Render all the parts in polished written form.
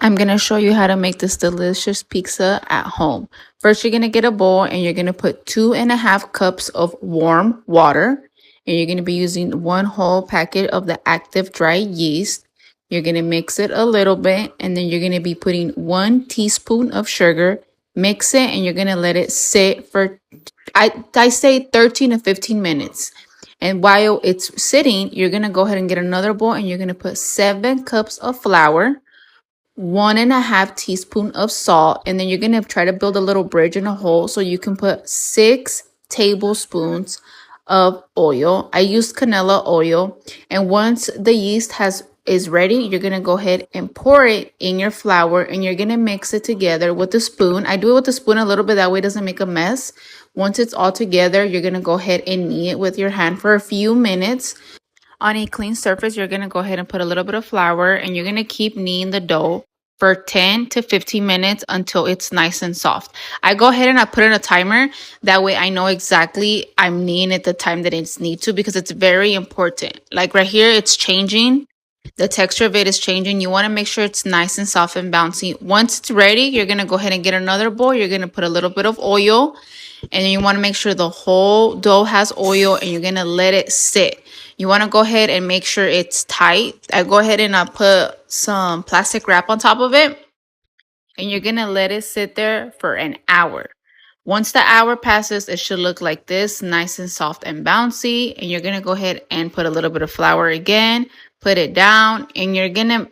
I'm going to show you how to make this delicious pizza at home. First, you're going to get a bowl and you're going to put 2.5 cups of warm water. And you're going to be using 1 whole packet of the active dry yeast. You're going to mix it a little bit and then you're going to be putting 1 teaspoon of sugar. Mix it and you're going to let it sit for, I say 13 to 15 minutes. And while it's sitting, you're going to go ahead and get another bowl and you're going to put 7 cups of flour, 1.5 teaspoon of salt, and then you're going to try to build a little bridge in a hole so you can put 6 tablespoons of oil. I used canola oil, and once the yeast is ready, you're going to go ahead and pour it in your flour and you're going to mix it together with a spoon. I do it with a spoon a little bit, that way it doesn't make a mess. Once it's all together, you're going to go ahead and knead it with your hand for a few minutes. On a clean surface, you're going to go ahead and put a little bit of flour and you're going to keep kneading the dough for 10 to 15 minutes until it's nice and soft. I go ahead and I put in a timer. That way I know exactly I'm kneading at the time that it's need to, because it's very important. Like right here, it's changing. The texture of it is changing. You want to make sure it's nice and soft and bouncy. Once it's ready, you're going to go ahead and get another bowl. You're going to put a little bit of oil. And then you want to make sure the whole dough has oil and you're going to let it sit. You want to go ahead and make sure it's tight. I go ahead and I put some plastic wrap on top of it. And you're going to let it sit there for an hour. Once the hour passes, it should look like this, nice and soft and bouncy. And you're going to go ahead and put a little bit of flour again. Put it down. And you're going to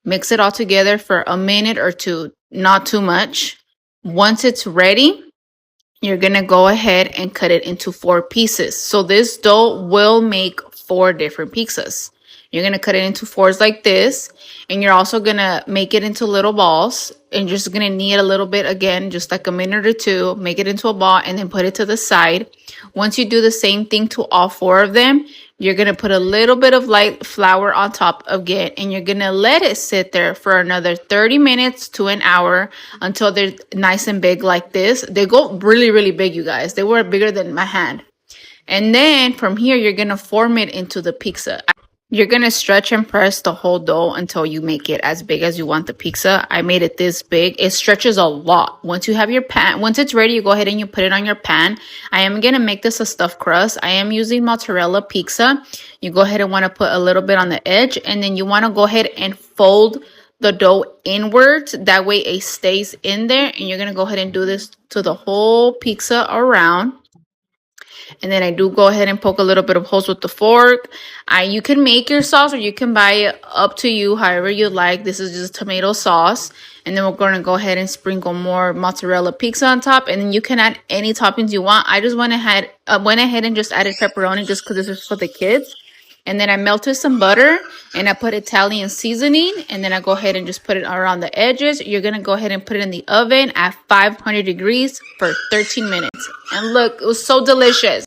mix it all together for a minute or two. Not too much. Once it's ready, you're going to go ahead and cut it into 4 pieces. So this dough will make 4 different pizzas. You're going to cut it into 4s like this. And you're also going to make it into little balls. And you're just going to knead a little bit again, just like a minute or two. Make it into a ball and then put it to the side. Once you do the same thing to all 4 of them, you're going to put a little bit of light flour on top again. And you're going to let it sit there for another 30 minutes to an hour until they're nice and big like this. They go really, really big, you guys. They were bigger than my hand. And then from here, you're going to form it into the pizza. You're going to stretch and press the whole dough until you make it as big as you want the pizza. I made it this big. It stretches a lot. Once you have your pan, once it's ready, you go ahead and you put it on your pan. I am going to make this a stuffed crust. I am using mozzarella Peekza. You go ahead and want to put a little bit on the edge. And then you want to go ahead and fold the dough inwards. That way it stays in there. And you're going to go ahead and do this to the whole pizza around. And then I do go ahead and poke a little bit of holes with the fork. You can make your sauce or you can buy it, up to you, however you like. This is just tomato sauce. And then we're going to go ahead and sprinkle more mozzarella Peekza on top. And then you can add any toppings you want. I just went ahead and just added pepperoni just because this is for the kids. And then I melted some butter and I put Italian seasoning. And then I go ahead and just put it around the edges. You're going to go ahead and put it in the oven at 500 degrees for 13 minutes. And look, it was so delicious.